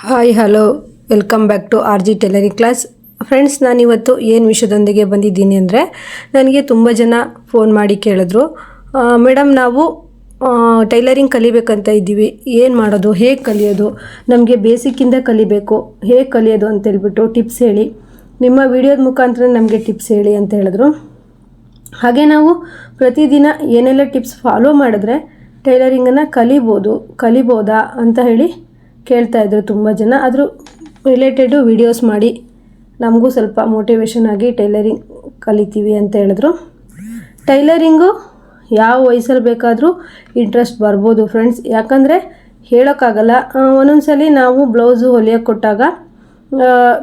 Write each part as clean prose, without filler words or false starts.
Hi hello welcome back to R G tailoring class. Friends, ನಾನಿವತ್ತು ಏನು ವಿಷಯದೊಂದಿಗೆ ಬಂದಿದ್ದೀನಿ ಅಂದರೆ, ನನಗೆ ತುಂಬ ಜನ ಫೋನ್ ಮಾಡಿ ಕೇಳಿದ್ರು, ಮೇಡಮ್ ನಾವು ಟೈಲರಿಂಗ್ ಕಲಿಬೇಕಂತ ಇದ್ದೀವಿ, ಏನು ಮಾಡೋದು, ಹೇಗೆ ಕಲಿಯೋದು, ನಮಗೆ ಬೇಸಿಕ್ಕಿಂದ ಕಲಿಬೇಕು, ಹೇಗೆ ಕಲಿಯೋದು ಅಂತೇಳ್ಬಿಟ್ಟು ಟಿಪ್ಸ್ ಹೇಳಿ, ನಿಮ್ಮ ವಿಡಿಯೋದ ಮುಖಾಂತರ ನಮಗೆ ಟಿಪ್ಸ್ ಹೇಳಿ ಅಂತ ಹೇಳಿದ್ರು. ಹಾಗೆ ನಾವು ಪ್ರತಿದಿನ ಏನೆಲ್ಲ ಟಿಪ್ಸ್ ಫಾಲೋ ಮಾಡಿದ್ರೆ ಟೈಲರಿಂಗನ್ನು ಕಲಿಬೋದಾ ಅಂತ ಹೇಳಿ ಕೇಳ್ತಾಯಿದ್ರು ತುಂಬ ಜನ. ಅದ್ರ ರಿಲೇಟೆಡು ವಿಡಿಯೋಸ್ ಮಾಡಿ ನಮಗೂ ಸ್ವಲ್ಪ ಮೋಟಿವೇಶನ್ ಆಗಿ ಟೈಲರಿಂಗ್ ಕಲಿತೀವಿ ಅಂತ ಹೇಳಿದ್ರು. ಟೈಲರಿಂಗು ಯಾವ ವಯಸ್ಸಲ್ಲಿ ಬೇಕಾದರೂ ಇಂಟ್ರೆಸ್ಟ್ ಬರ್ಬೋದು ಫ್ರೆಂಡ್ಸ್, ಯಾಕಂದರೆ ಹೇಳೋಕ್ಕಾಗಲ್ಲ. ಒಂದೊಂದ್ಸಲಿ ನಾವು ಬ್ಲೌಸು ಹೊಲಿಯೋಕ್ಕೆ ಕೊಟ್ಟಾಗ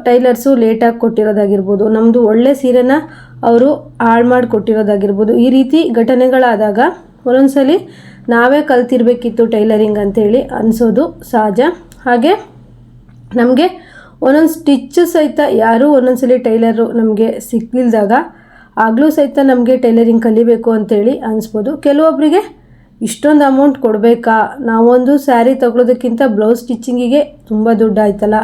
ಟೈಲರ್ಸು ಲೇಟಾಗಿ ಕೊಟ್ಟಿರೋದಾಗಿರ್ಬೋದು, ನಮ್ಮದು ಒಳ್ಳೆ ಸೀರೆನ ಅವರು ಹಾಳು ಮಾಡಿ ಕೊಟ್ಟಿರೋದಾಗಿರ್ಬೋದು. ಈ ರೀತಿ ಘಟನೆಗಳಾದಾಗ ಒಂದೊಂದ್ಸಲಿ ನಾವೇ ಕಲ್ತಿರ್ಬೇಕಿತ್ತು ಟೈಲರಿಂಗ್ ಅಂತೇಳಿ ಅನಿಸೋದು ಸಹಜ. ಹಾಗೆ ನಮಗೆ ಒಂದೊಂದು ಸ್ಟಿಚ್ಚು ಸಹಿತ ಯಾರೂ ಒಂದೊಂದ್ಸಲಿ ಟೈಲರು ನಮಗೆ ಸಿಕ್ಕಿಲ್ದಾಗ ಆಗಲೂ ಸಹಿತ ನಮಗೆ ಟೈಲರಿಂಗ್ ಕಲಿಬೇಕು ಅಂತೇಳಿ ಅನಿಸ್ಬೋದು. ಕೆಲವೊಬ್ಬರಿಗೆ ಇಷ್ಟೊಂದು ಅಮೌಂಟ್ ಕೊಡಬೇಕಾ, ನಾವೊಂದು ಸ್ಯಾರಿ ತಗೊಳ್ಳೋದಕ್ಕಿಂತ ಬ್ಲೌಸ್ ಸ್ಟಿಚ್ಚಿಂಗಿಗೆ ತುಂಬ ದುಡ್ಡು ಆಯ್ತಲ್ಲ,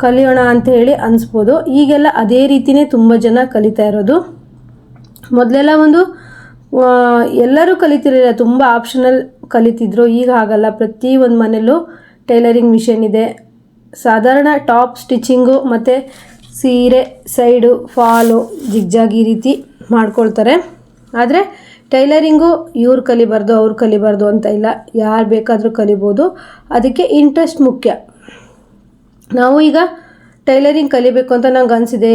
ಕಲಿಯೋಣ ಅಂತ ಹೇಳಿ ಅನಿಸ್ಬೋದು. ಈಗೆಲ್ಲ ಅದೇ ರೀತಿಯೇ ತುಂಬ ಜನ ಕಲಿತಾ ಇರೋದು. ಮೊದಲೆಲ್ಲ ಎಲ್ಲರೂ ಕಲಿತಿರಲಿಲ್ಲ, ತುಂಬ ಆಪ್ಷನಲ್ ಕಲಿತಿದ್ರು. ಈಗ ಹಾಗಲ್ಲ, ಪ್ರತಿ ಒಂದು ಮನೆಯಲ್ಲೂ ಟೈಲರಿಂಗ್ ಮಿಷನ್ ಇದೆ. ಸಾಧಾರಣ ಟಾಪ್ ಸ್ಟಿಚ್ಚಿಂಗು ಮತ್ತು ಸೀರೆ ಸೈಡು ಫಾಲು ಜಿಗ್ಜಾಗ್ ಈ ರೀತಿ ಮಾಡ್ಕೊಳ್ತಾರೆ. ಆದರೆ ಟೈಲರಿಂಗು ಇವ್ರು ಕಲಿಬಾರ್ದು ಅವ್ರು ಕಲಿಬಾರ್ದು ಅಂತ ಇಲ್ಲ, ಯಾರು ಬೇಕಾದರೂ ಕಲಿಬೋದು. ಅದಕ್ಕೆ ಇಂಟ್ರೆಸ್ಟ್ ಮುಖ್ಯ. ನಾವು ಈಗ ಟೈಲರಿಂಗ್ ಕಲಿಬೇಕು ಅಂತ ನಂಗೆ ಅನಿಸಿದೆ,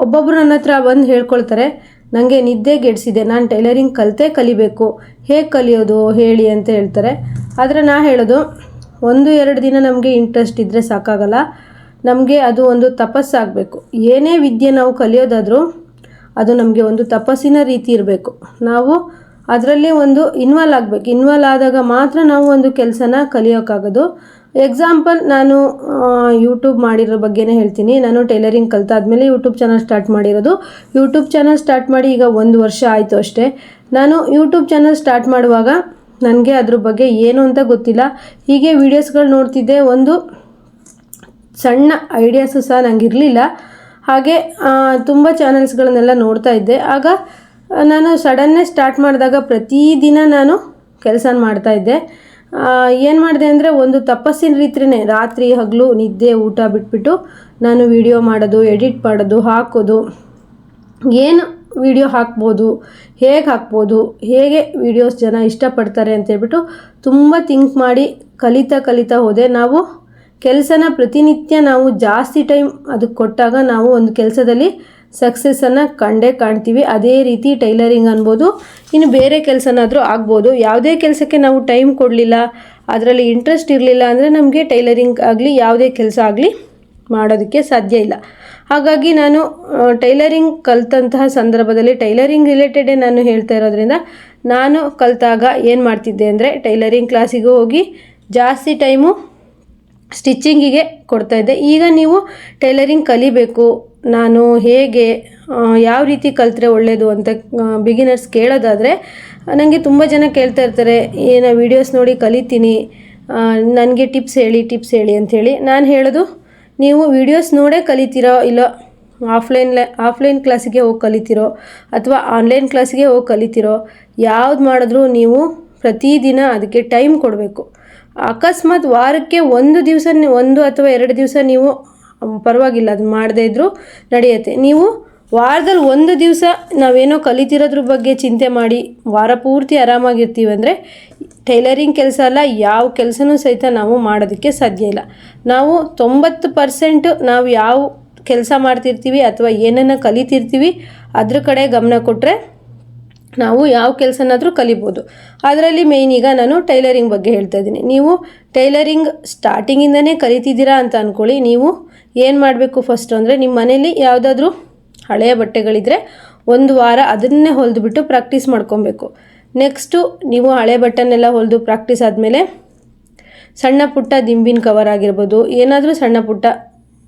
ಒಬ್ಬೊಬ್ಬರು ನನ್ನ ಹತ್ರ ಬಂದು ಹೇಳ್ಕೊಳ್ತಾರೆ, ನನಗೆ ನಿದ್ದೆ ಗೆಡಿಸಿದೆ, ನಾನು ಟೈಲರಿಂಗ್ ಕಲಿಬೇಕು, ಹೇಗೆ ಕಲಿಯೋದು ಹೇಳಿ ಅಂತ ಹೇಳ್ತಾರೆ. ಆದರೆ ನಾ ಹೇಳೋದು, 1-2 ದಿನ ನಮಗೆ ಇಂಟ್ರೆಸ್ಟ್ ಇದ್ದರೆ ಸಾಕಾಗಲ್ಲ, ನಮಗೆ ಅದು ಒಂದು ತಪಸ್ಸಾಗಬೇಕು. ಏನೇ ವಿದ್ಯೆ ನಾವು ಕಲಿಯೋದಾದರೂ ಅದು ನಮಗೆ ಒಂದು ತಪಸ್ಸಿನ ರೀತಿ ಇರಬೇಕು. ನಾವು ಅದರಲ್ಲಿ ಇನ್ವಾಲ್ವ್ ಆಗಬೇಕು. ಇನ್ವಾಲ್ವ್ ಆದಾಗ ಮಾತ್ರ ನಾವು ಒಂದು ಕೆಲಸನ ಕಲಿಯೋಕ್ಕಾಗೋದು. ಎಕ್ಸಾಂಪಲ್, ನಾನು ಯೂಟ್ಯೂಬ್ ಮಾಡಿರೋ ಬಗ್ಗೆನೇ ಹೇಳ್ತೀನಿ. ನಾನು ಟೈಲರಿಂಗ್ ಕಲಿತಾದ್ಮೇಲೆ ಯೂಟ್ಯೂಬ್ ಚಾನಲ್ ಸ್ಟಾರ್ಟ್ ಮಾಡಿರೋದು. ಯೂಟ್ಯೂಬ್ ಚಾನಲ್ ಸ್ಟಾರ್ಟ್ ಮಾಡಿ ಈಗ 1 ವರ್ಷ ಆಯಿತು ಅಷ್ಟೇ. ನಾನು ಯೂಟ್ಯೂಬ್ ಚಾನಲ್ ಸ್ಟಾರ್ಟ್ ಮಾಡುವಾಗ ನನಗೆ ಅದ್ರ ಬಗ್ಗೆ ಏನು ಅಂತ ಗೊತ್ತಿಲ್ಲ. ಹೀಗೆ ವೀಡಿಯೋಸ್ಗಳು ನೋಡ್ತಿದ್ದೆ, ಒಂದು ಸಣ್ಣ ಐಡಿಯಾಸು ಸಹ ನನಗೆ ಇರಲಿಲ್ಲ. ಹಾಗೆ ತುಂಬ ಚಾನಲ್ಸ್ಗಳನ್ನೆಲ್ಲ ನೋಡ್ತಾ ಇದ್ದೆ. ಆಗ ನಾನು ಸಡನ್ನೇ ಸ್ಟಾರ್ಟ್ ಮಾಡಿದಾಗ ಪ್ರತಿದಿನ ನಾನು ಕೆಲಸ ಮಾಡ್ತಾಯಿದ್ದೆ. ಏನು ಮಾಡಿದೆ ಅಂದರೆ, ಒಂದು ತಪಸ್ಸಿನ ರೀತಿಯೇ ರಾತ್ರಿ ಹಗಲು ನಿದ್ದೆ ಊಟ ಬಿಟ್ಬಿಟ್ಟು ನಾನು ವಿಡಿಯೋ ಮಾಡೋದು, ಎಡಿಟ್ ಮಾಡೋದು, ಹಾಕೋದು, ಏನು ವಿಡಿಯೋ ಹಾಕ್ಬೋದು, ಹೇಗೆ ಹಾಕ್ಬೋದು, ಹೇಗೆ ವಿಡಿಯೋಸ್ ಜನ ಇಷ್ಟಪಡ್ತಾರೆ ಅಂತೇಳ್ಬಿಟ್ಟು ತುಂಬ ಥಿಂಕ್ ಮಾಡಿ ಕಲಿತಾ ಹೋದೆ. ನಾವು ಕೆಲಸನ ಪ್ರತಿನಿತ್ಯ ನಾವು ಜಾಸ್ತಿ ಟೈಮ್ ಅದಕ್ಕೆ ಕೊಟ್ಟಾಗ ನಾವು ಒಂದು ಕೆಲಸದಲ್ಲಿ ಸಕ್ಸಸ್ಸನ್ನು ಕಾಣ್ತೀವಿ. ಅದೇ ರೀತಿ ಟೈಲರಿಂಗ್ ಅನ್ಬೋದು, ಇನ್ನು ಬೇರೆ ಕೆಲಸನಾದರೂ ಆಗ್ಬೋದು. ಯಾವುದೇ ಕೆಲಸಕ್ಕೆ ನಾವು ಟೈಮ್ ಕೊಡಲಿಲ್ಲ, ಅದರಲ್ಲಿ ಇಂಟ್ರೆಸ್ಟ್ ಇರಲಿಲ್ಲ ಅಂದರೆ ನಮಗೆ ಟೈಲರಿಂಗ್ ಆಗಲಿ ಯಾವುದೇ ಕೆಲಸ ಆಗಲಿ ಮಾಡೋದಕ್ಕೆ ಸಾಧ್ಯ ಇಲ್ಲ. ಹಾಗಾಗಿ ನಾನು ಟೈಲರಿಂಗ್ ಕಲಿತಂತಹ ಸಂದರ್ಭದಲ್ಲಿ ಟೈಲರಿಂಗ್ ರಿಲೇಟೆಡೇ ನಾನು ಹೇಳ್ತಾ ಇರೋದ್ರಿಂದ, ನಾನು ಕಲಿತಾಗ ಏನು ಮಾಡ್ತಿದ್ದೆ ಅಂದರೆ, ಟೈಲರಿಂಗ್ ಕ್ಲಾಸಿಗೆ ಹೋಗಿ ಜಾಸ್ತಿ ಟೈಮು ಸ್ಟಿಚ್ಚಿಂಗಿಗೆ ಕೊಡ್ತಾಯಿದ್ದೆ. ಈಗ ನೀವು ಟೈಲರಿಂಗ್ ಕಲಿಬೇಕು, ನಾನು ಹೇಗೆ ಯಾವ ರೀತಿ ಕಲಿತ್ರೆ ಒಳ್ಳೆಯದು ಅಂತ ಬಿಗಿನರ್ಸ್ ಕೇಳೋದಾದರೆ, ನನಗೆ ತುಂಬ ಜನ ಕೇಳ್ತಾ ಇರ್ತಾರೆ, ಏನೋ ವೀಡಿಯೋಸ್ ನೋಡಿ ಕಲಿತೀನಿ, ನನಗೆ ಟಿಪ್ಸ್ ಹೇಳಿ ಅಂಥೇಳಿ. ನಾನು ಹೇಳೋದು, ನೀವು ವೀಡಿಯೋಸ್ ನೋಡೇ ಕಲಿತೀರೋ, ಇಲ್ಲ ಆಫ್ಲೈನ್ ಕ್ಲಾಸಿಗೆ ಹೋಗಿ ಕಲಿತೀರೋ ಅಥವಾ ಆನ್ಲೈನ್ ಕ್ಲಾಸಿಗೆ ಹೋಗಿ ಕಲಿತೀರೋ, ಯಾವ್ದು ಮಾಡಿದ್ರೂ ನೀವು ಪ್ರತಿದಿನ ಅದಕ್ಕೆ ಟೈಮ್ ಕೊಡಬೇಕು. ಅಕಸ್ಮಾತ್ ವಾರಕ್ಕೆ 1 ದಿವಸ 1 ಅಥವಾ 2 ದಿವಸ ನೀವು ಪರವಾಗಿಲ್ಲ, ಅದು ಮಾಡದೇ ಇದ್ದರೂ ನಡೆಯುತ್ತೆ. ನೀವು ವಾರದಲ್ಲಿ 1 ದಿವಸ ನಾವೇನೋ ಕಲಿತಿರೋದ್ರ ಬಗ್ಗೆ ಚಿಂತೆ ಮಾಡಿ ವಾರ ಪೂರ್ತಿ ಆರಾಮಾಗಿರ್ತೀವಿ ಅಂದರೆ ಟೈಲರಿಂಗ್ ಕೆಲಸ ಅಲ್ಲ, ಯಾವ ಕೆಲಸನೂ ಸಹಿತ ನಾವು ಮಾಡೋದಕ್ಕೆ ಸಾಧ್ಯ ಇಲ್ಲ. ನಾವು 90% ನಾವು ಯಾವ ಕೆಲಸ ಮಾಡ್ತಿರ್ತೀವಿ ಅಥವಾ ಏನನ್ನು ಕಲಿತಿರ್ತೀವಿ ಅದ್ರ ಕಡೆ ಗಮನ ಕೊಟ್ಟರೆ ನಾವು ಯಾವ ಕೆಲಸನಾದರೂ ಕಲಿಬೋದು. ಅದರಲ್ಲಿ ಮೇಯ್ನ್ ಈಗ ನಾನು ಟೈಲರಿಂಗ್ ಬಗ್ಗೆ ಹೇಳ್ತಾ ಇದ್ದೀನಿ. ನೀವು ಟೈಲರಿಂಗ್ ಸ್ಟಾರ್ಟಿಂಗಿಂದನೇ ಕಲಿತಿದ್ದೀರಾ ಅಂತ ಅಂದ್ಕೊಳ್ಳಿ. ನೀವು ಏನು ಮಾಡಬೇಕು ಫಸ್ಟು ಅಂದರೆ, ನಿಮ್ಮ ಮನೇಲಿ ಯಾವುದಾದ್ರೂ ಹಳೆಯ ಬಟ್ಟೆಗಳಿದ್ದರೆ 1 ವಾರ ಅದನ್ನೇ ಹೊಲಿದುಬಿಟ್ಟು ಪ್ರಾಕ್ಟೀಸ್ ಮಾಡ್ಕೊಬೇಕು. ನೆಕ್ಸ್ಟು ನೀವು ಹಳೆ ಬಟ್ಟೆನೆಲ್ಲ ಹೊಲಿದು ಪ್ರಾಕ್ಟೀಸ್ ಆದಮೇಲೆ ಸಣ್ಣ ಪುಟ್ಟ ದಿಂಬಿನ ಕವರ್ ಆಗಿರ್ಬೋದು, ಏನಾದರೂ ಸಣ್ಣ ಪುಟ್ಟ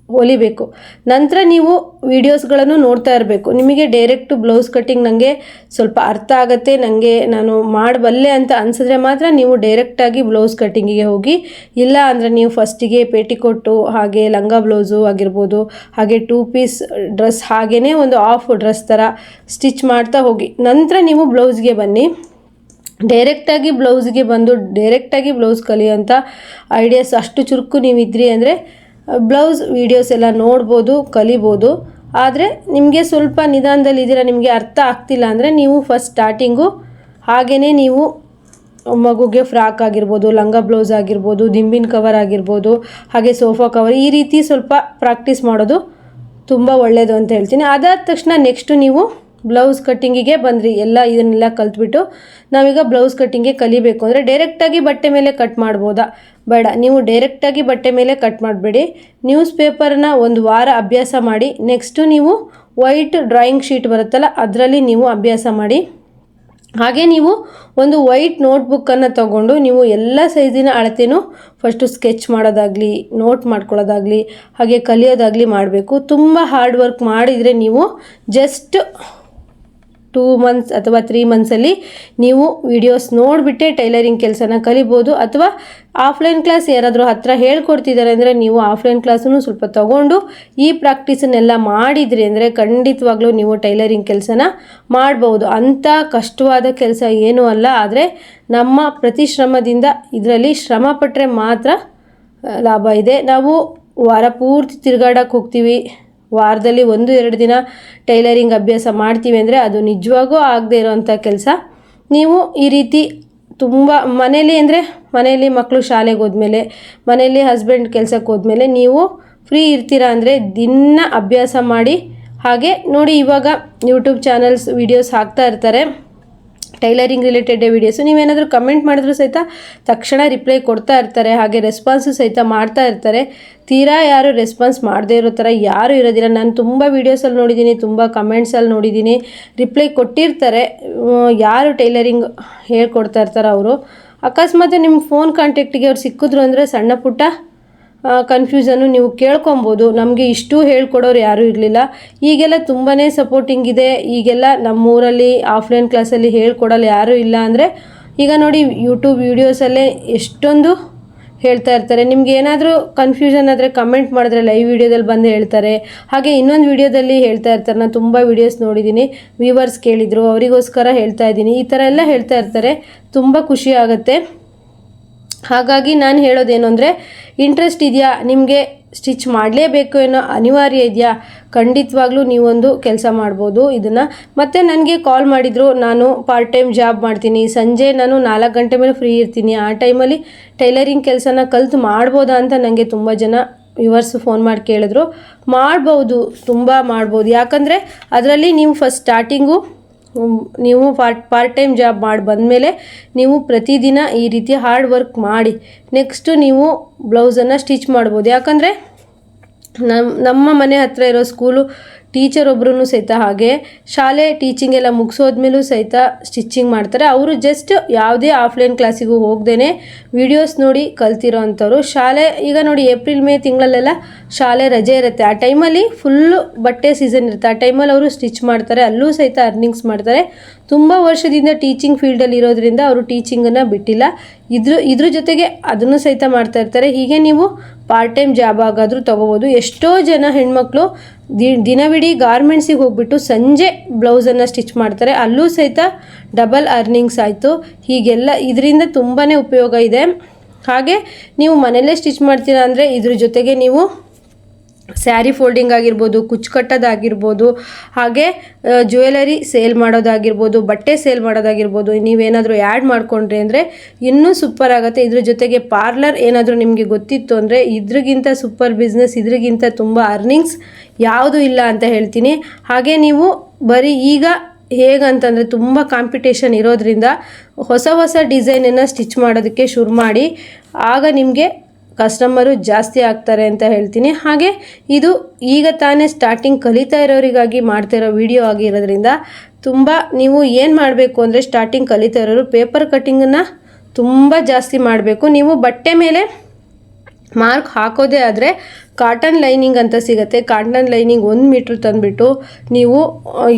ಹೊಲಿಬೇಕು. ನಂತರ ನೀವು ವಿಡಿಯೋಸ್ಗಳನ್ನು ನೋಡ್ತಾ ಇರಬೇಕು. ನಿಮಗೆ ಡೈರೆಕ್ಟು ಬ್ಲೌಸ್ ಕಟ್ಟಿಂಗ್ ನನಗೆ ಸ್ವಲ್ಪ ಅರ್ಥ ಆಗುತ್ತೆ, ನನಗೆ ನಾನು ಮಾಡಬಲ್ಲೆ ಅಂತ ಅನಿಸಿದ್ರೆ ಮಾತ್ರ ನೀವು ಡೈರೆಕ್ಟಾಗಿ ಬ್ಲೌಸ್ ಕಟ್ಟಿಂಗಿಗೆ ಹೋಗಿ. ಇಲ್ಲ ಅಂದರೆ ನೀವು ಫಸ್ಟಿಗೆ ಪೇಟಿಕೋಟು ಹಾಗೆ ಲಂಗ ಬ್ಲೌಸು ಆಗಿರ್ಬೋದು, ಹಾಗೆ 2 ಪೀಸ್ ಡ್ರೆಸ್ ಹಾಗೆಯೇ ಒಂದು ಆಫ್ ಡ್ರೆಸ್ ಥರ ಸ್ಟಿಚ್ ಮಾಡ್ತಾ ಹೋಗಿ. ನಂತರ ನೀವು ಬ್ಲೌಸ್ಗೆ ಬನ್ನಿ. ಡೈರೆಕ್ಟಾಗಿ ಬ್ಲೌಸ್ಗೆ ಬಂದು ಡೈರೆಕ್ಟಾಗಿ ಬ್ಲೌಸ್ ಕಲಿಯೋಂಥ ಐಡಿಯಾಸ್ ಅಷ್ಟು ಚುರುಕು ನೀವಿದ್ರಿ ಅಂದರೆ ಬ್ಲೌಸ್ ವೀಡಿಯೋಸ್ ಎಲ್ಲ ನೋಡ್ಬೋದು, ಕಲಿಬೋದು. ಆದರೆ ನಿಮಗೆ ಸ್ವಲ್ಪ ನಿಧಾನದಲ್ಲಿದ್ದೀರ, ನಿಮಗೆ ಅರ್ಥ ಆಗ್ತಿಲ್ಲ ಅಂದರೆ ನೀವು ಫಸ್ಟ್ ಸ್ಟಾರ್ಟಿಂಗು ಹಾಗೆಯೇ ನೀವು ಮಗುಗೆ ಫ್ರಾಕ್ ಆಗಿರ್ಬೋದು, ಲಂಗ ಬ್ಲೌಸ್ ಆಗಿರ್ಬೋದು, ದಿಂಬಿನ ಕವರ್ ಆಗಿರ್ಬೋದು, ಹಾಗೆ ಸೋಫಾ ಕವರ್, ಈ ರೀತಿ ಸ್ವಲ್ಪ ಪ್ರಾಕ್ಟೀಸ್ ಮಾಡೋದು ತುಂಬ ಒಳ್ಳೆಯದು ಅಂತ ಹೇಳ್ತೀನಿ. ಅದಾದ ತಕ್ಷಣ ನೆಕ್ಸ್ಟು ನೀವು ಬ್ಲೌಸ್ ಕಟ್ಟಿಂಗಿಗೆ ಬಂದ್ರಿ. ಇದನ್ನೆಲ್ಲ ಕಲ್ತ್ಬಿಟ್ಟು ನಾವೀಗ ಬ್ಲೌಸ್ ಕಟ್ಟಿಂಗ್ಗೆ ಕಲಿಬೇಕು ಅಂದರೆ ಡೈರೆಕ್ಟಾಗಿ ಬಟ್ಟೆ ಮೇಲೆ ಕಟ್ ಮಾಡ್ಬೋದಾ? ಬೇಡ, ನೀವು ಡೈರೆಕ್ಟಾಗಿ ಬಟ್ಟೆ ಮೇಲೆ ಕಟ್ ಮಾಡಬೇಡಿ. ನ್ಯೂಸ್ ಪೇಪರ್ನ ಒಂದು ವಾರ ಅಭ್ಯಾಸ ಮಾಡಿ. ನೆಕ್ಸ್ಟು ನೀವು ವೈಟ್ ಡ್ರಾಯಿಂಗ್ ಶೀಟ್ ಬರುತ್ತಲ್ಲ, ಅದರಲ್ಲಿ ನೀವು ಅಭ್ಯಾಸ ಮಾಡಿ. ಹಾಗೆ ನೀವು ಒಂದು ವೈಟ್ ನೋಟ್ಬುಕ್ಕನ್ನು ತಗೊಂಡು ನೀವು ಎಲ್ಲ ಸೈಜಿನ ಅಳತೆನೂ ಫಸ್ಟು ಸ್ಕೆಚ್ ಮಾಡೋದಾಗಲಿ, ನೋಟ್ ಮಾಡ್ಕೊಳ್ಳೋದಾಗಲಿ, ಹಾಗೆ ಕಲಿಯೋದಾಗಲಿ ಮಾಡಬೇಕು. ತುಂಬ ಹಾರ್ಡ್ ವರ್ಕ್ ಮಾಡಿದರೆ ನೀವು ಜಸ್ಟ್ 2 ಮಂತ್ಸ್ ಅಥವಾ 3 ಮಂತ್ಸಲ್ಲಿ ನೀವು ವಿಡಿಯೋಸ್ ನೋಡಿಬಿಟ್ಟೆ ಟೈಲರಿಂಗ್ ಕೆಲಸನ ಕಲಿಬೋದು. ಅಥವಾ ಆಫ್ಲೈನ್ ಕ್ಲಾಸ್ ಯಾರಾದರೂ ಹತ್ತಿರ ಹೇಳ್ಕೊಡ್ತಿದ್ದಾರೆ ಅಂದರೆ ನೀವು ಆಫ್ಲೈನ್ ಕ್ಲಾಸನ್ನು ಸ್ವಲ್ಪ ತಗೊಂಡು ಈ ಪ್ರಾಕ್ಟೀಸನ್ನೆಲ್ಲ ಮಾಡಿದ್ರಿ ಅಂದರೆ ಖಂಡಿತವಾಗ್ಲೂ ನೀವು ಟೈಲರಿಂಗ್ ಕೆಲಸನ ಮಾಡ್ಬೋದು. ಅಂಥ ಕಷ್ಟವಾದ ಕೆಲಸ ಏನೂ ಅಲ್ಲ. ಆದರೆ ನಮ್ಮ ಪ್ರತಿ ಶ್ರಮದಿಂದ ಇದರಲ್ಲಿ ಶ್ರಮ ಪಟ್ಟರೆ ಮಾತ್ರ ಲಾಭ ಇದೆ. ನಾವು ವಾರ ಪೂರ್ತಿ ತಿರುಗಾಡಕ್ಕೆ ಹೋಗ್ತೀವಿ, ವಾರದಲ್ಲಿ 1-2 ದಿನ ಟೈಲರಿಂಗ್ ಅಭ್ಯಾಸ ಮಾಡ್ತೀವಿ ಅಂದರೆ ಅದು ನಿಜವಾಗೂ ಆಗದೆ ಇರೋವಂಥ ಕೆಲಸ. ನೀವು ಈ ರೀತಿ ತುಂಬ ಮನೆಯಲ್ಲಿ ಮಕ್ಕಳು ಶಾಲೆಗೆ ಹೋದ್ಮೇಲೆ, ಮನೆಯಲ್ಲಿ ಹಸ್ಬೆಂಡ್ ಕೆಲಸಕ್ಕೆ ಹೋದ್ಮೇಲೆ ನೀವು ಫ್ರೀ ಇರ್ತೀರಾ ಅಂದರೆ ದಿನ ಅಭ್ಯಾಸ ಮಾಡಿ. ಹಾಗೆ ನೋಡಿ, ಇವಾಗ ಯೂಟ್ಯೂಬ್ ಚಾನಲ್ಸ್ ವೀಡಿಯೋಸ್ ಹಾಕ್ತಾ ಇರ್ತಾರೆ ಟೈಲರಿಂಗ್ ರಿಲೇಟೆಡ್ ವೀಡಿಯೋಸು. ನೀವೇನಾದರೂ ಕಮೆಂಟ್ ಮಾಡಿದ್ರೂ ಸಹಿತ ತಕ್ಷಣ ರಿಪ್ಲೈ ಕೊಡ್ತಾ ಇರ್ತಾರೆ, ಹಾಗೆ ರೆಸ್ಪಾನ್ಸು ಸಹಿತ ಮಾಡ್ತಾ ಇರ್ತಾರೆ. ತೀರಾ ಯಾರು ರೆಸ್ಪಾನ್ಸ್ ಮಾಡದೇ ಇರೋ ಥರ ಯಾರೂ ಇರೋದಿಲ್ಲ. ನಾನು ತುಂಬ ವೀಡಿಯೋಸಲ್ಲಿ ನೋಡಿದ್ದೀನಿ, ತುಂಬ ಕಮೆಂಟ್ಸಲ್ಲಿ ನೋಡಿದ್ದೀನಿ, ರಿಪ್ಲೈ ಕೊಟ್ಟಿರ್ತಾರೆ. ಯಾರು ಟೈಲರಿಂಗ್ ಹೇಳ್ಕೊಡ್ತಾ ಇರ್ತಾರೆ ಅವರು ಅಕಸ್ಮಾತ್ ನಿಮ್ಮ ಫೋನ್ ಕಾಂಟ್ಯಾಕ್ಟಿಗೆ ಅವ್ರು ಸಿಕ್ಕಿದ್ರು ಅಂದರೆ ಸಣ್ಣ ಪುಟ್ಟ ಕನ್ಫ್ಯೂಷನ್ನು ನೀವು ಕೇಳ್ಕೊಬೋದು. ನಮಗೆ ಇಷ್ಟು ಹೇಳ್ಕೊಡೋರು ಯಾರೂ ಇರಲಿಲ್ಲ. ಈಗೆಲ್ಲ ತುಂಬಾ ಸಪೋರ್ಟಿಂಗ್ ಇದೆ. ಈಗೆಲ್ಲ ನಮ್ಮೂರಲ್ಲಿ ಆಫ್ಲೈನ್ ಕ್ಲಾಸಲ್ಲಿ ಹೇಳ್ಕೊಡಲು ಯಾರೂ ಇಲ್ಲ ಅಂದರೆ ಈಗ ನೋಡಿ ಯೂಟ್ಯೂಬ್ ವೀಡಿಯೋಸಲ್ಲೇ ಎಷ್ಟೊಂದು ಹೇಳ್ತಾ ಇರ್ತಾರೆ. ನಿಮ್ಗೆ ಏನಾದರೂ ಕನ್ಫ್ಯೂಷನ್ ಆದರೆ ಕಮೆಂಟ್ ಮಾಡಿದ್ರೆ ಲೈವ್ ವೀಡಿಯೋದಲ್ಲಿ ಬಂದು ಹೇಳ್ತಾರೆ. ಹಾಗೆ ಇನ್ನೊಂದು ವೀಡಿಯೋದಲ್ಲಿ ಹೇಳ್ತಾ ಇರ್ತಾರೆ. ನಾನು ತುಂಬ ವೀಡಿಯೋಸ್ ನೋಡಿದ್ದೀನಿ, ವ್ಯೂವರ್ಸ್ ಕೇಳಿದರು, ಅವರಿಗೋಸ್ಕರ ಹೇಳ್ತಾ ಇದ್ದೀನಿ. ಈ ಥರ ಎಲ್ಲ ಹೇಳ್ತಾ ಇರ್ತಾರೆ, ತುಂಬ ಖುಷಿ ಆಗುತ್ತೆ. ಹಾಗಾಗಿ ನಾನು ಹೇಳೋದೇನು ಅಂದರೆ, ಇಂಟ್ರೆಸ್ಟ್ ಇದೆಯಾ ನಿಮಗೆ, ಸ್ಟಿಚ್ ಮಾಡಲೇಬೇಕು ಅನ್ನೋ ಅನಿವಾರ್ಯ ಇದೆಯಾ, ಖಂಡಿತವಾಗ್ಲೂ ನೀವೊಂದು ಕೆಲಸ ಮಾಡ್ಬೋದು ಇದನ್ನು. ಮತ್ತು ನನಗೆ ಕಾಲ್ ಮಾಡಿದರು, ನಾನು ಪಾರ್ಟ್ ಟೈಮ್ ಜಾಬ್ ಮಾಡ್ತೀನಿ, ಸಂಜೆ ನಾನು 4 ಗಂಟೆ ಮೇಲೆ ಫ್ರೀ ಇರ್ತೀನಿ, ಆ ಟೈಮಲ್ಲಿ ಟೈಲರಿಂಗ್ ಕೆಲಸನ ಕಲಿತು ಮಾಡ್ಬೋದಾ ಅಂತ ನನಗೆ ತುಂಬ ಜನ ವ್ಯೂವರ್ಸ್ ಫೋನ್ ಮಾಡಿ ಕೇಳಿದ್ರು. ಮಾಡ್ಬೋದು, ತುಂಬ ಮಾಡ್ಬೋದು. ಯಾಕಂದರೆ ಅದರಲ್ಲಿ ನೀವು ಫಸ್ಟ್ ಸ್ಟಾರ್ಟಿಂಗು ನೀವು ಪಾರ್ಟ್ ಟೈಮ್ ಜಾಬ್ ಮಾಡಿ ಬಂದಮೇಲೆ ನೀವು ಪ್ರತಿದಿನ ಈ ರೀತಿ ಹಾರ್ಡ್ ವರ್ಕ್ ಮಾಡಿ ನೆಕ್ಸ್ಟು ನೀವು ಬ್ಲೌಸನ್ನು ಸ್ಟಿಚ್ ಮಾಡ್ಬೋದು. ಯಾಕಂದರೆ ನಮ್ಮ ಮನೆ ಹತ್ತಿರ ಇರೋ ಸ್ಕೂಲು ಟೀಚರ್ ಒಬ್ಬರೂ ಸಹಿತ ಹಾಗೆ ಶಾಲೆ ಟೀಚಿಂಗ್ ಎಲ್ಲ ಮುಗಿಸೋದ್ಮೇಲೂ ಸಹಿತ ಸ್ಟಿಚ್ಚಿಂಗ್ ಮಾಡ್ತಾರೆ. ಅವರು ಜಸ್ಟ್ ಯಾವುದೇ ಆಫ್ಲೈನ್ ಕ್ಲಾಸಿಗೂ ಹೋಗ್ದೇ ವೀಡಿಯೋಸ್ ನೋಡಿ ಕಲ್ತಿರೋ ಅಂಥವ್ರು. ಶಾಲೆ ಈಗ ನೋಡಿ ಏಪ್ರಿಲ್ ಮೇ ತಿಂಗಳಲ್ಲೆಲ್ಲ ಶಾಲೆ ರಜೆ ಇರುತ್ತೆ, ಆ ಟೈಮಲ್ಲಿ ಫುಲ್ಲು ಬಟ್ಟೆ ಸೀಸನ್ ಇರುತ್ತೆ, ಆ ಟೈಮಲ್ಲಿ ಅವರು ಸ್ಟಿಚ್ ಮಾಡ್ತಾರೆ, ಅಲ್ಲೂ ಸಹಿತ ಅರ್ನಿಂಗ್ಸ್ ಮಾಡ್ತಾರೆ. ತುಂಬ ವರ್ಷದಿಂದ ಟೀಚಿಂಗ್ ಫೀಲ್ಡಲ್ಲಿ ಇರೋದ್ರಿಂದ ಅವರು ಟೀಚಿಂಗನ್ನು ಬಿಟ್ಟಿಲ್ಲ, ಇದ್ರ ಜೊತೆಗೆ ಅದನ್ನು ಸಹಿತ ಮಾಡ್ತಾ ಇರ್ತಾರೆ. ಹೀಗೆ ನೀವು ಪಾರ್ಟ್ ಟೈಮ್ ಜಾಬ್ ಆಗಾದರೂ ತೊಗೋಬೋದು. ಎಷ್ಟೋ ಜನ ಹೆಣ್ಮಕ್ಳು ದಿನವಿಡೀ ಗಾರ್ಮೆಂಟ್ಸಿಗೆ ಹೋಗ್ಬಿಟ್ಟು ಸಂಜೆ ಬ್ಲೌಸನ್ನು ಸ್ಟಿಚ್ ಮಾಡ್ತಾರೆ, ಅಲ್ಲೂ ಸಹಿತ ಡಬಲ್ ಅರ್ನಿಂಗ್ಸ್ ಆಯಿತು. ಹೀಗೆಲ್ಲ ಇದರಿಂದ ತುಂಬಾ ಉಪಯೋಗ ಇದೆ. ಹಾಗೆ ನೀವು ಮನೆಯಲ್ಲೇ ಸ್ಟಿಚ್ ಮಾಡ್ತೀರಾ ಅಂದರೆ ಇದ್ರ ಜೊತೆಗೆ ನೀವು ಸ್ಯಾರಿ ಫೋಲ್ಡಿಂಗ್ ಆಗಿರ್ಬೋದು, ಕುಚ್ಚು ಕಟ್ಟೋದಾಗಿರ್ಬೋದು, ಹಾಗೆ ಜ್ಯುವೆಲರಿ ಸೇಲ್ ಮಾಡೋದಾಗಿರ್ಬೋದು, ಬಟ್ಟೆ ಸೇಲ್ ಮಾಡೋದಾಗಿರ್ಬೋದು, ನೀವೇನಾದರೂ ಆ್ಯಡ್ ಮಾಡಿಕೊಂಡ್ರಿ ಅಂದರೆ ಇನ್ನೂ ಸೂಪರ್ ಆಗುತ್ತೆ. ಇದ್ರ ಜೊತೆಗೆ ಪಾರ್ಲರ್ ಏನಾದರೂ ನಿಮಗೆ ಗೊತ್ತಿತ್ತು ಅಂದರೆ ಇದ್ರಿಗಿಂತ ಸೂಪರ್ ಬಿಸ್ನೆಸ್, ಇದ್ರಿಗಿಂತ ತುಂಬ ಅರ್ನಿಂಗ್ಸ್ ಯಾವುದೂ ಇಲ್ಲ ಅಂತ ಹೇಳ್ತೀನಿ. ಹಾಗೆ ನೀವು ಬರೀ ಈಗ ಹೇಗಂತಂದರೆ ತುಂಬ ಕಾಂಪಿಟೇಷನ್ ಇರೋದ್ರಿಂದ ಹೊಸ ಡಿಸೈನನ್ನು ಸ್ಟಿಚ್ ಮಾಡೋದಕ್ಕೆ ಶುರು ಮಾಡಿ, ಆಗ ನಿಮಗೆ ಕಸ್ಟಮರು ಜಾಸ್ತಿ ಆಗ್ತಾರೆ ಅಂತ ಹೇಳ್ತೀನಿ. ಹಾಗೆ ಇದು ಈಗ ತಾನೇ ಸ್ಟಾರ್ಟಿಂಗ್ ಕಲಿತಾ ಇರೋರಿಗಾಗಿ ಮಾಡ್ತಾ ಇರೋ ವಿಡಿಯೋ ಆಗಿರೋದ್ರಿಂದ ತುಂಬ ನೀವು ಏನು ಮಾಡಬೇಕು ಅಂದರೆ ಸ್ಟಾರ್ಟಿಂಗ್ ಕಲಿತಾ ಇರೋರು ಪೇಪರ್ ಕಟ್ಟಿಂಗನ್ನು ತುಂಬ ಜಾಸ್ತಿ ಮಾಡಬೇಕು. ನೀವು ಬಟ್ಟೆ ಮೇಲೆ ಮಾರ್ಕ್ ಹಾಕೋದೇ ಆದರೆ ಕಾಟನ್ ಲೈನಿಂಗ್ ಅಂತ ಸಿಗುತ್ತೆ. ಕಾಟನ್ ಲೈನಿಂಗ್ 1 ಮೀಟ್ರ್ ತಂದುಬಿಟ್ಟು ನೀವು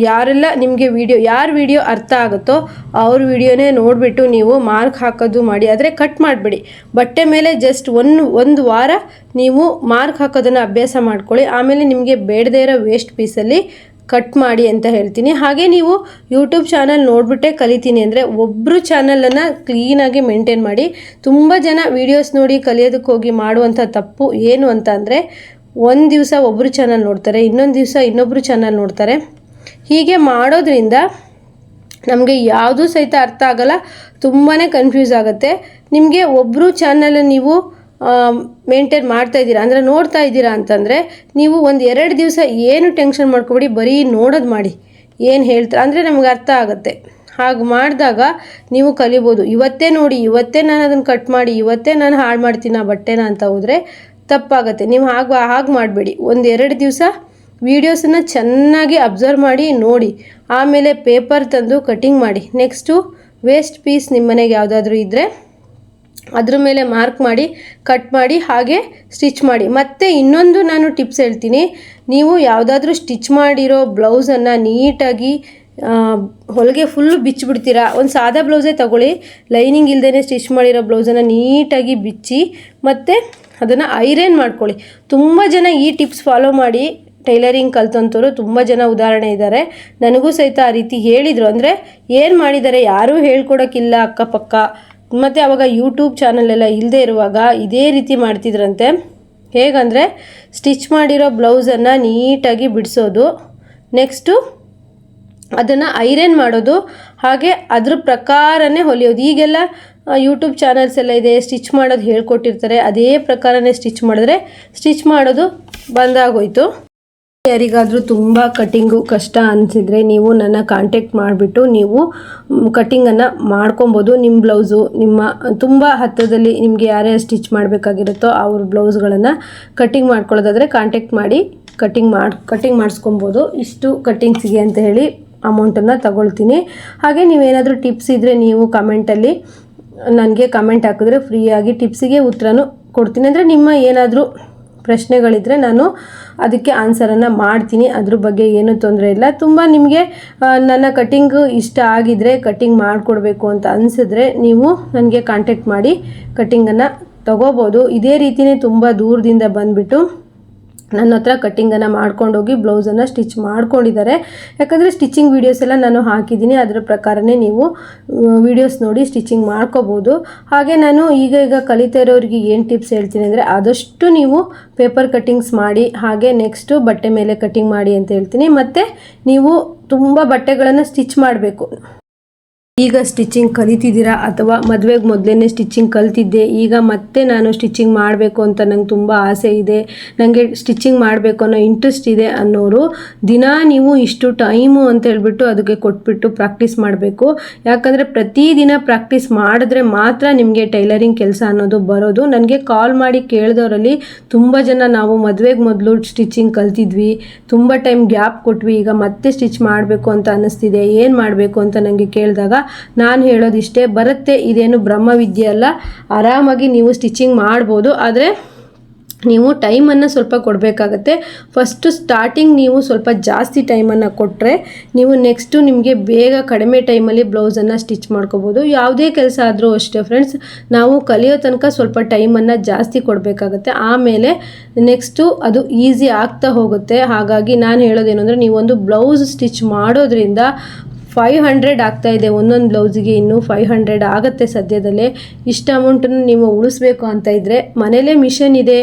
ಯಾರೆಲ್ಲ ನಿಮಗೆ ಯಾರ ವಿಡಿಯೋ ಅರ್ಥ ಆಗುತ್ತೋ ಅವ್ರ ವಿಡಿಯೋನೇ ನೋಡಿಬಿಟ್ಟು ನೀವು ಮಾರ್ಕ್ ಹಾಕೋದು ಮಾಡಿ. ಆದರೆ ಕಟ್ ಮಾಡಬೇಡಿ. ಬಟ್ಟೆ ಮೇಲೆ ಜಸ್ಟ್ ಒಂದು ವಾರ ನೀವು ಮಾರ್ಕ್ ಹಾಕೋದನ್ನು ಅಭ್ಯಾಸ ಮಾಡ್ಕೊಳ್ಳಿ. ಆಮೇಲೆ ನಿಮಗೆ ಬೇಡದೇ ಇರೋ ವೇಸ್ಟ್ ಪೀಸಲ್ಲಿ ಕಟ್ ಮಾಡಿ ಅಂತ ಹೇಳ್ತೀನಿ. ಹಾಗೆ ನೀವು ಯೂಟ್ಯೂಬ್ ಚಾನಲ್ ನೋಡಿಬಿಟ್ಟೆ ಕಲಿತೀನಿ ಅಂದರೆ ಒಬ್ಬರು ಚಾನಲನ್ನು ಕ್ಲೀನಾಗಿ ಮೇಂಟೈನ್ ಮಾಡಿ. ತುಂಬ ಜನ ವೀಡಿಯೋಸ್ ನೋಡಿ ಕಲಿಯೋದಕ್ಕೆ ಹೋಗಿ ಮಾಡುವಂಥ ತಪ್ಪು ಏನು ಅಂತ ಅಂದರೆ, ಒಂದು ದಿವಸ ಒಬ್ಬರು ಚಾನಲ್ ನೋಡ್ತಾರೆ, ಇನ್ನೊಂದು ದಿವಸ ಇನ್ನೊಬ್ಬರು ಚಾನಲ್ ನೋಡ್ತಾರೆ. ಹೀಗೆ ಮಾಡೋದ್ರಿಂದ ನಮಗೆ ಯಾವುದೂ ಸಹಿತ ಅರ್ಥ ಆಗಲ್ಲ, ತುಂಬಾ ಕನ್ಫ್ಯೂಸ್ ಆಗುತ್ತೆ. ನಿಮಗೆ ಒಬ್ಬರು ಚಾನಲ್ ನೀವು ಮೇಂಟೈನ್ ಮಾಡ್ತಾ ಇದ್ದೀರಾ ಅಂದರೆ ನೋಡ್ತಾ ಇದ್ದೀರಾ ಅಂತಂದರೆ ನೀವು 1-2 ದಿವಸ ಏನು ಟೆನ್ಷನ್ ಮಾಡ್ಕೊಬೇಡಿ, ಬರೀ ನೋಡೋದು ಮಾಡಿ, ಏನು ಹೇಳ್ತಾರೆ ಅಂದರೆ ನಮಗೆ ಅರ್ಥ ಆಗುತ್ತೆ. ಹಾಗೆ ಮಾಡಿದಾಗ ನೀವು ಕಲಿಬೋದು. ಇವತ್ತೇ ನೋಡಿ, ಇವತ್ತೇ ನಾನು ಅದನ್ನು ಕಟ್ ಮಾಡಿ, ಇವತ್ತೇ ನಾನು ಹಾಳು ಮಾಡ್ತೀನಿ ಆ ಬಟ್ಟೆನ ಅಂತ ಹೋದರೆ ತಪ್ಪಾಗುತ್ತೆ. ನೀವು ಹಾಗೆ ಮಾಡಬೇಡಿ. 1-2 ದಿವಸ ವೀಡಿಯೋಸನ್ನು ಚೆನ್ನಾಗಿ ಅಬ್ಸರ್ವ್ ಮಾಡಿ ನೋಡಿ, ಆಮೇಲೆ ಪೇಪರ್ ತಂದು ಕಟಿಂಗ್ ಮಾಡಿ. ನೆಕ್ಸ್ಟು ವೇಸ್ಟ್ ಪೀಸ್ ನಿಮ್ಮ ಮನೆಗೆ ಯಾವುದಾದ್ರೂ ಇದ್ದರೆ ಅದ್ರ ಮೇಲೆ ಮಾರ್ಕ್ ಮಾಡಿ ಕಟ್ ಮಾಡಿ ಹಾಗೆ ಸ್ಟಿಚ್ ಮಾಡಿ. ಮತ್ತು ಇನ್ನೊಂದು ನಾನು ಟಿಪ್ಸ್ ಹೇಳ್ತೀನಿ. ನೀವು ಯಾವುದಾದ್ರೂ ಸ್ಟಿಚ್ ಮಾಡಿರೋ ಬ್ಲೌಸನ್ನು ನೀಟಾಗಿ ಹೊಲಿಗೆ ಫುಲ್ಲು ಬಿಚ್ಚಿಬಿಡ್ತೀರಾ, ಒಂದು ಸಾದಾ ಬ್ಲೌಸೇ ತಗೊಳ್ಳಿ, ಲೈನಿಂಗ್ ಇಲ್ಲದೇ ಸ್ಟಿಚ್ ಮಾಡಿರೋ ಬ್ಲೌಸನ್ನು ನೀಟಾಗಿ ಬಿಚ್ಚಿ ಮತ್ತು ಅದನ್ನು ಐರನ್ ಮಾಡ್ಕೊಳ್ಳಿ. ತುಂಬ ಜನ ಈ ಟಿಪ್ಸ್ ಫಾಲೋ ಮಾಡಿ ಟೈಲರಿಂಗ್ ಕಲ್ತಂಥವ್ರು ತುಂಬ ಜನ ಉದಾಹರಣೆ ಇದ್ದಾರೆ. ನನಗೂ ಸಹಿತ ಆ ರೀತಿ ಹೇಳಿದರು. ಅಂದರೆ ಏನು ಮಾಡಿದ್ದಾರೆ, ಯಾರೂ ಹೇಳ್ಕೊಡೋಕ್ಕಿಲ್ಲ ಅಕ್ಕಪಕ್ಕ, ಮತ್ತು ಆವಾಗ ಯೂಟ್ಯೂಬ್ ಚಾನಲೆಲ್ಲ ಇಲ್ಲದೆ ಇರುವಾಗ ಇದೇ ರೀತಿ ಮಾಡ್ತಿದ್ರಂತೆ. ಹೇಗಂದರೆ ಸ್ಟಿಚ್ ಮಾಡಿರೋ ಬ್ಲೌಸನ್ನು ನೀಟಾಗಿ ಬಿಡಿಸೋದು, ನೆಕ್ಸ್ಟು ಅದನ್ನು ಐರನ್ ಮಾಡೋದು, ಹಾಗೆ ಅದ್ರ ಪ್ರಕಾರನೇ ಹೊಲಿಯೋದು. ಈಗೆಲ್ಲ ಯೂಟ್ಯೂಬ್ ಚಾನಲ್ಸ್ ಎಲ್ಲ ಇದೆ, ಸ್ಟಿಚ್ ಮಾಡೋದು ಹೇಳ್ಕೊಟ್ಟಿರ್ತಾರೆ, ಅದೇ ಪ್ರಕಾರನೇ ಸ್ಟಿಚ್ ಮಾಡಿದ್ರೆ ಸ್ಟಿಚ್ ಮಾಡೋದು ಬಂದಾಗೋಯ್ತು. ಯಾರಿಗಾದರೂ ತುಂಬ ಕಟ್ಟಿಂಗು ಕಷ್ಟ ಅನಿಸಿದರೆ ನೀವು ನನ್ನ ಕಾಂಟ್ಯಾಕ್ಟ್ ಮಾಡಿಬಿಟ್ಟು ನೀವು ಕಟ್ಟಿಂಗನ್ನು ಮಾಡ್ಕೊಬೋದು. ನಿಮ್ಮ ಬ್ಲೌಸು ನಿಮ್ಮ ತುಂಬ ಹತ್ತಿರದಲ್ಲಿ ನಿಮಗೆ ಯಾರ್ಯಾರು ಸ್ಟಿಚ್ ಮಾಡಬೇಕಾಗಿರುತ್ತೋ ಅವ್ರ ಬ್ಲೌಸ್ಗಳನ್ನು ಕಟ್ಟಿಂಗ್ ಮಾಡ್ಕೊಳ್ಳೋದಾದರೆ ಕಾಂಟ್ಯಾಕ್ಟ್ ಮಾಡಿ ಕಟ್ಟಿಂಗ್ ಮಾಡಿಸ್ಕೊಬೋದು. ಇಷ್ಟು ಕಟ್ಟಿಂಗ್ಸಿಗೆ ಅಂತ ಹೇಳಿ ಅಮೌಂಟನ್ನು ತಗೊಳ್ತೀನಿ. ಹಾಗೆ ನೀವೇನಾದರೂ ಟಿಪ್ಸ್ ಇದ್ದರೆ ನೀವು ಕಮೆಂಟಲ್ಲಿ ನನಗೆ ಕಮೆಂಟ್ ಹಾಕಿದ್ರೆ ಫ್ರೀಯಾಗಿ ಟಿಪ್ಸಿಗೆ ಉತ್ತರನೂ ಕೊಡ್ತೀನಿ. ಅಂದರೆ ನಿಮ್ಮ ಏನಾದರೂ ಪ್ರಶ್ನೆಗಳಿದ್ದರೆ ನಾನು ಅದಕ್ಕೆ ಆನ್ಸರನ್ನು ಮಾಡ್ತೀನಿ. ಅದ್ರ ಬಗ್ಗೆ ಏನೂ ತೊಂದರೆ ಇಲ್ಲ. ತುಂಬ ನಿಮಗೆ ನನ್ನ ಕಟ್ಟಿಂಗು ಇಷ್ಟ ಆಗಿದ್ದರೆ, ಕಟ್ಟಿಂಗ್ ಮಾಡಿಕೊಡ್ಬೇಕು ಅಂತ ಅನಿಸಿದ್ರೆ ನೀವು ನನಗೆ ಕಾಂಟ್ಯಾಕ್ಟ್ ಮಾಡಿ ಕಟ್ಟಿಂಗನ್ನು ತಗೋಬೋದು. ಇದೇ ರೀತಿಯೇ ತುಂಬ ದೂರದಿಂದ ಬಂದುಬಿಟ್ಟು ನನ್ನ ಹತ್ರ ಕಟ್ಟಿಂಗನ್ನು ಮಾಡ್ಕೊಂಡೋಗಿ ಬ್ಲೌಸನ್ನು ಸ್ಟಿಚ್ ಮಾಡ್ಕೊಂಡಿದ್ದಾರೆ. ಯಾಕಂದರೆ ಸ್ಟಿಚಿಂಗ್ ವೀಡಿಯೋಸ್ ಎಲ್ಲ ನಾನು ಹಾಕಿದ್ದೀನಿ, ಅದರ ಪ್ರಕಾರನೇ ನೀವು ವೀಡಿಯೋಸ್ ನೋಡಿ ಸ್ಟಿಚಿಂಗ್ ಮಾಡ್ಕೋಬೋದು. ಹಾಗೆ ನಾನು ಈಗ ಕಲಿತಾ ಇರೋರಿಗೆ ಏನು ಟಿಪ್ಸ್ ಹೇಳ್ತೀನಿ ಅಂದರೆ, ಆದಷ್ಟು ನೀವು ಪೇಪರ್ ಕಟ್ಟಿಂಗ್ಸ್ ಮಾಡಿ, ಹಾಗೆ ನೆಕ್ಸ್ಟು ಬಟ್ಟೆ ಮೇಲೆ ಕಟ್ಟಿಂಗ್ ಮಾಡಿ ಅಂತ ಹೇಳ್ತೀನಿ. ಮತ್ತು ನೀವು ತುಂಬ ಬಟ್ಟೆಗಳನ್ನು ಸ್ಟಿಚ್ ಮಾಡಬೇಕು. ಈಗ ಸ್ಟಿಚಿಂಗ್ ಕಲಿತಿದ್ದೀರಾ ಅಥವಾ ಮದುವೆಗೆ ಮೊದಲೇ ಸ್ಟಿಚಿಂಗ್ ಕಲ್ತಿದ್ದೆ, ಈಗ ಮತ್ತೆ ನಾನು ಸ್ಟಿಚಿಂಗ್ ಮಾಡಬೇಕು ಅಂತ ನಂಗೆ ತುಂಬ ಆಸೆ ಇದೆ, ನನಗೆ ಸ್ಟಿಚಿಂಗ್ ಮಾಡಬೇಕು ಅನ್ನೋ ಇಂಟ್ರೆಸ್ಟ್ ಇದೆ ಅನ್ನೋರು ದಿನ ನೀವು ಇಷ್ಟು ಟೈಮು ಅಂತ ಹೇಳ್ಬಿಟ್ಟು ಅದಕ್ಕೆ ಕೊಟ್ಬಿಟ್ಟು ಪ್ರಾಕ್ಟೀಸ್ ಮಾಡಬೇಕು. ಯಾಕಂದರೆ ಪ್ರತಿದಿನ ಪ್ರಾಕ್ಟೀಸ್ ಮಾಡಿದ್ರೆ ಮಾತ್ರ ನಿಮಗೆ ಟೈಲರಿಂಗ್ ಕೆಲಸ ಅನ್ನೋದು ಬರೋದು. ನನಗೆ ಕಾಲ್ ಮಾಡಿ ಕೇಳಿದವರಲ್ಲಿ ತುಂಬ ಜನ ನಾವು ಮದುವೆಗೆ ಮೊದಲು ಸ್ಟಿಚಿಂಗ್ ಕಲ್ತಿದ್ವಿ, ತುಂಬ ಟೈಮ್ ಗ್ಯಾಪ್ ಕೊಟ್ವಿ, ಈಗ ಮತ್ತೆ ಸ್ಟಿಚ್ ಮಾಡಬೇಕು ಅಂತ ಅನ್ನಿಸ್ತಿದೆ, ಏನು ಮಾಡಬೇಕು ಅಂತ ನನಗೆ ಕೇಳಿದಾಗ ನಾನು ಹೇಳೋದಿಷ್ಟೇ, ಬರುತ್ತೆ, ಇದೇನು ಬ್ರಹ್ಮವಿದ್ಯೆ ಅಲ್ಲ, ಆರಾಮಾಗಿ ನೀವು ಸ್ಟಿಚಿಂಗ್ ಮಾಡ್ಬೋದು. ಆದರೆ ನೀವು ಟೈಮನ್ನು ಸ್ವಲ್ಪ ಕೊಡಬೇಕಾಗತ್ತೆ. ಫಸ್ಟು ಸ್ಟಾರ್ಟಿಂಗ್ ನೀವು ಸ್ವಲ್ಪ ಜಾಸ್ತಿ ಟೈಮನ್ನು ಕೊಟ್ಟರೆ ನೀವು ನೆಕ್ಸ್ಟು ನಿಮಗೆ ಬೇಗ ಕಡಿಮೆ ಟೈಮಲ್ಲಿ ಬ್ಲೌಸನ್ನು ಸ್ಟಿಚ್ ಮಾಡ್ಕೋಬೋದು. ಯಾವುದೇ ಕೆಲಸ ಆದರೂ ಅಷ್ಟೇ ಫ್ರೆಂಡ್ಸ್, ನಾವು ಕಲಿಯೋ ತನಕ ಸ್ವಲ್ಪ ಟೈಮನ್ನು ಜಾಸ್ತಿ ಕೊಡಬೇಕಾಗತ್ತೆ, ಆಮೇಲೆ ನೆಕ್ಸ್ಟು ಅದು ಈಸಿ ಆಗ್ತಾ ಹೋಗುತ್ತೆ. ಹಾಗಾಗಿ ನಾನು ಹೇಳೋದೇನು ಅಂದರೆ, ನೀವೊಂದು ಬ್ಲೌಸ್ ಸ್ಟಿಚ್ ಮಾಡೋದ್ರಿಂದ 500 ಆಗ್ತಾಯಿದೆ ಒಂದೊಂದು ಬ್ಲೌಸಿಗೆ, ಇನ್ನೂ 500 ಆಗುತ್ತೆ ಸದ್ಯದಲ್ಲೇ. ಇಷ್ಟು ಅಮೌಂಟನ್ನು ನೀವು ಉಳಿಸ್ಬೇಕು ಅಂತ ಇದ್ದರೆ ಮನೇಲೇ ಮಿಷನ್ ಇದೆ,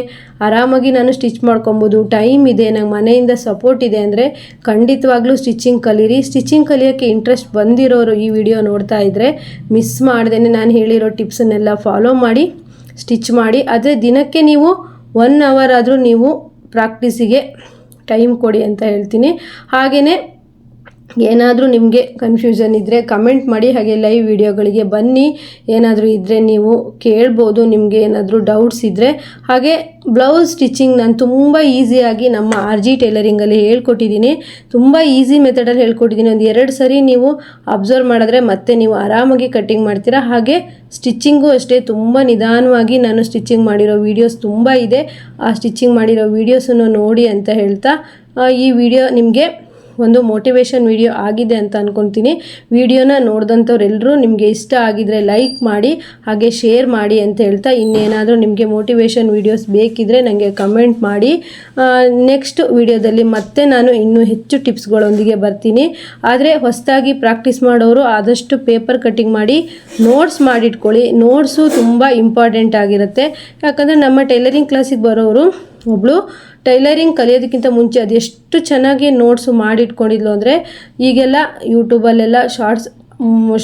ಆರಾಮಾಗಿ ನಾನು ಸ್ಟಿಚ್ ಮಾಡ್ಕೊಬೋದು, ಟೈಮ್ ಇದೆ, ನಂಗೆ ಮನೆಯಿಂದ ಸಪೋರ್ಟ್ ಇದೆ ಅಂದರೆ ಖಂಡಿತವಾಗ್ಲೂ ಸ್ಟಿಚಿಂಗ್ ಕಲೀರಿ. ಸ್ಟಿಚಿಂಗ್ ಕಲಿಯೋಕ್ಕೆ ಇಂಟ್ರೆಸ್ಟ್ ಬಂದಿರೋರು ಈ ವಿಡಿಯೋ ನೋಡ್ತಾ ಇದ್ದರೆ ಮಿಸ್ ಮಾಡ್ದೇನೆ ನಾನು ಹೇಳಿರೋ ಟಿಪ್ಸನ್ನೆಲ್ಲ ಫಾಲೋ ಮಾಡಿ ಸ್ಟಿಚ್ ಮಾಡಿ. ಆದರೆ ದಿನಕ್ಕೆ ನೀವು 1 ಅವರ್ ಆದರೂ ನೀವು ಪ್ರಾಕ್ಟೀಸಿಗೆ ಟೈಮ್ ಕೊಡಿ ಅಂತ ಹೇಳ್ತೀನಿ. ಹಾಗೆಯೇ ಏನಾದರೂ ನಿಮಗೆ ಕನ್ಫ್ಯೂಷನ್ ಇದ್ದರೆ ಕಮೆಂಟ್ ಮಾಡಿ, ಹಾಗೆ ಲೈವ್ ವಿಡಿಯೋಗಳಿಗೆ ಬನ್ನಿ. ಏನಾದರೂ ಇದ್ದರೆ ನೀವು ಕೇಳ್ಬೋದು, ನಿಮಗೆ ಏನಾದರೂ ಡೌಟ್ಸ್ ಇದ್ದರೆ. ಹಾಗೆ ಬ್ಲೌಸ್ ಸ್ಟಿಚಿಂಗ್ ನಾನು ತುಂಬ ಈಸಿಯಾಗಿ ನಮ್ಮ RG ಟೈಲರಿಂಗಲ್ಲಿ ಹೇಳ್ಕೊಟ್ಟಿದ್ದೀನಿ. ತುಂಬ ಈಸಿ ಮೆಥಡಲ್ಲಿ ಹೇಳ್ಕೊಟ್ಟಿದ್ದೀನಿ. ಒಂದು 2 ಸರಿ ನೀವು ಅಬ್ಸರ್ವ್ ಮಾಡಿದ್ರೆ ಮತ್ತೆ ನೀವು ಆರಾಮಾಗಿ ಕಟ್ಟಿಂಗ್ ಮಾಡ್ತೀರಾ. ಹಾಗೆ ಸ್ಟಿಚಿಂಗು ಅಷ್ಟೇ, ತುಂಬ ನಿಧಾನವಾಗಿ ನಾನು ಸ್ಟಿಚಿಂಗ್ ಮಾಡಿರೋ ವೀಡಿಯೋಸ್ ತುಂಬ ಇದೆ. ಆ ಸ್ಟಿಚಿಂಗ್ ಮಾಡಿರೋ ವೀಡಿಯೋಸನ್ನು ನೋಡಿ ಅಂತ ಹೇಳ್ತಾ ಈ ವಿಡಿಯೋ ನಿಮಗೆ ಒಂದು ಮೋಟಿವೇಶನ್ ವಿಡಿಯೋ ಆಗಿದೆ ಅಂತ ಅಂದ್ಕೊತೀನಿ. ವಿಡಿಯೋನ ನೋಡಿದಂಥವ್ರೆಲ್ಲರೂ ನಿಮಗೆ ಇಷ್ಟ ಆಗಿದರೆ ಲೈಕ್ ಮಾಡಿ, ಹಾಗೆ ಶೇರ್ ಮಾಡಿ ಅಂತ ಹೇಳ್ತಾ, ಇನ್ನೇನಾದರೂ ನಿಮಗೆ ಮೋಟಿವೇಶನ್ ವೀಡಿಯೋಸ್ ಬೇಕಿದ್ದರೆ ನನಗೆ ಕಮೆಂಟ್ ಮಾಡಿ. ನೆಕ್ಸ್ಟ್ ವಿಡಿಯೋದಲ್ಲಿ ಮತ್ತೆ ನಾನು ಇನ್ನೂ ಹೆಚ್ಚು ಟಿಪ್ಸ್ಗಳೊಂದಿಗೆ ಬರ್ತೀನಿ. ಆದರೆ ಹೊಸದಾಗಿ ಪ್ರಾಕ್ಟೀಸ್ ಮಾಡೋರು ಆದಷ್ಟು ಪೇಪರ್ ಕಟ್ಟಿಂಗ್ ಮಾಡಿ ನೋಟ್ಸ್ ಮಾಡಿಟ್ಕೊಳ್ಳಿ. ನೋಟ್ಸು ತುಂಬ ಇಂಪಾರ್ಟೆಂಟ್ ಆಗಿರುತ್ತೆ. ಯಾಕಂದರೆ ನಮ್ಮ ಟೈಲರಿಂಗ್ ಕ್ಲಾಸಿಗೆ ಬರೋರು ಒಬ್ಬಳು ಟೈಲರಿಂಗ್ ಕಲಿಯೋದಕ್ಕಿಂತ ಮುಂಚೆ ಅದೆಷ್ಟು ಚೆನ್ನಾಗಿ ನೋಟ್ಸು ಮಾಡಿಟ್ಕೊಂಡಿದ್ಲು ಅಂದರೆ, ಈಗೆಲ್ಲ ಯೂಟ್ಯೂಬಲ್ಲೆಲ್ಲ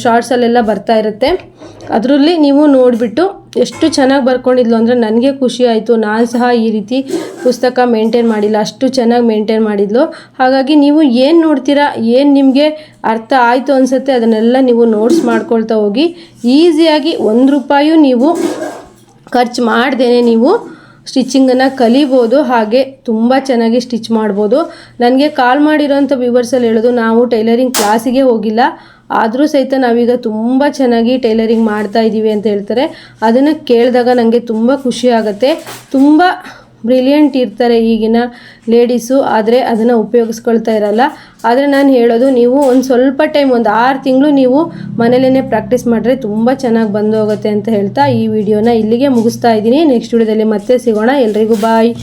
ಶಾರ್ಟ್ಸಲ್ಲೆಲ್ಲ ಬರ್ತಾ ಇರುತ್ತೆ. ಅದರಲ್ಲಿ ನೀವು ನೋಡಿಬಿಟ್ಟು ಎಷ್ಟು ಚೆನ್ನಾಗಿ ಬರ್ಕೊಂಡಿದ್ಲು ಅಂದರೆ ನನಗೆ ಖುಷಿ ಆಯಿತು. ನಾನು ಸಹ ಈ ರೀತಿ ಪುಸ್ತಕ ಮೇಂಟೈನ್ ಮಾಡಿಲ್ಲ, ಅಷ್ಟು ಚೆನ್ನಾಗಿ ಮೇಂಟೈನ್ ಮಾಡಿದ್ಲು. ಹಾಗಾಗಿ ನೀವು ಏನು ನೋಡ್ತೀರಾ, ಏನು ನಿಮಗೆ ಅರ್ಥ ಆಯಿತು ಅನಿಸುತ್ತೆ ಅದನ್ನೆಲ್ಲ ನೀವು ನೋಟ್ಸ್ ಮಾಡ್ಕೊಳ್ತಾ ಹೋಗಿ. ಈಸಿಯಾಗಿ ₹1 ನೀವು ಖರ್ಚು ಮಾಡ್ದೇನೆ ನೀವು ಸ್ಟಿಚಿಂಗನ್ನು ಕಲಿಬೋದು. ಹಾಗೆ ತುಂಬ ಚೆನ್ನಾಗಿ ಸ್ಟಿಚ್ ಮಾಡ್ಬೋದು. ನನಗೆ ಕಾಲ್ ಮಾಡಿರೋಂಥ ವ್ಯೂವರ್ಸಲ್ಲಿ ಹೇಳೋದು, ನಾವು ಟೈಲರಿಂಗ್ ಕ್ಲಾಸಿಗೆ ಹೋಗಿಲ್ಲ, ಆದರೂ ಸಹಿತ ನಾವೀಗ ತುಂಬ ಚೆನ್ನಾಗಿ ಟೈಲರಿಂಗ್ ಮಾಡ್ತಾ ಇದ್ದೀವಿ ಅಂತ ಹೇಳ್ತಾರೆ. ಅದನ್ನು ಕೇಳಿದಾಗ ನನಗೆ ತುಂಬ ಖುಷಿ ಆಗುತ್ತೆ. ತುಂಬ ಬ್ರಿಲಿಯಂಟ್ ಇರ್ತಾರೆ ಈಗಿನ ಲೇಡೀಸು, ಆದರೆ ಅದನ್ನು ಉಪಯೋಗಿಸ್ಕೊಳ್ತಾ ಇರಲ್ಲ. ಆದರೆ ನಾನು ಹೇಳೋದು, ನೀವು ಒಂದು ಸ್ವಲ್ಪ ಟೈಮ್, ಒಂದು 6 ತಿಂಗಳು ನೀವು ಮನೇಲೇ ಪ್ರಾಕ್ಟೀಸ್ ಮಾಡಿದ್ರೆ ತುಂಬ ಚೆನ್ನಾಗಿ ಬಂದು ಹೋಗುತ್ತೆ ಅಂತ ಹೇಳ್ತಾ ಈ ವಿಡಿಯೋನ ಇಲ್ಲಿಗೆ ಮುಗಿಸ್ತಾ ಇದ್ದೀನಿ. ನೆಕ್ಸ್ಟ್ ವಿಡಿಯೋದಲ್ಲಿ ಮತ್ತೆ ಸಿಗೋಣ. ಎಲ್ರಿಗೂ ಬಾಯ್.